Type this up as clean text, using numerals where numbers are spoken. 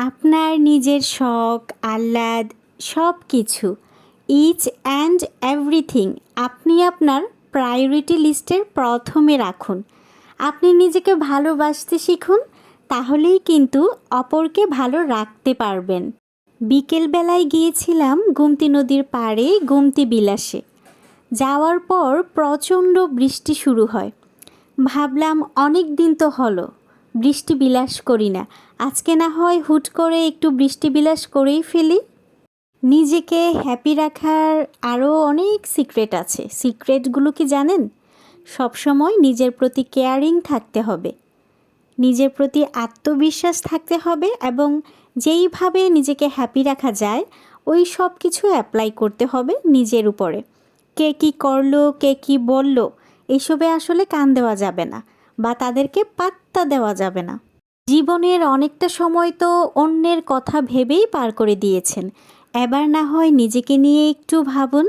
আপনার নিজের শখ, আহ্লাদ সব কিছু ইচ অ্যান্ড এভরিথিং আপনি আপনার প্রায়োরিটি লিস্টের প্রথমে রাখুন। আপনি নিজেকে ভালোবাসতে শিখুন, তাহলেই কিন্তু অপরকে ভালো রাখতে পারবেন। বিকেলবেলায় গিয়েছিলাম গোমতী নদীর পাড়ে গোমতী বিলাসে। যাওয়ার পর প্রচণ্ড বৃষ্টি শুরু হয়। ভাবলাম অনেক দিন তো হলো বৃষ্টি বিলাস করি না, আজকে না হয় হুট করে একটু বৃষ্টি বিলাস করেই ফেলি। নিজেকে হ্যাপি রাখার আরও অনেক সিক্রেট আছে। সিক্রেটগুলো কি জানেন? সবসময় নিজের প্রতি কেয়ারিং থাকতে হবে, নিজের প্রতি আত্মবিশ্বাস থাকতে হবে এবং যেইভাবে নিজেকে হ্যাপি রাখা যায় ওই সব কিছু অ্যাপ্লাই করতে হবে নিজের উপরে। কে কী করলো, কে কী বলল, এসবে আসলে কান দেওয়া যাবে না বা তাদেরকে পাত্তা দেওয়া যাবে না। জীবনের অনেকটা সময় তো অন্যের কথা ভেবেই পার করে দিয়েছেন, এবার না হয় নিজেকে নিয়ে একটু ভাবুন।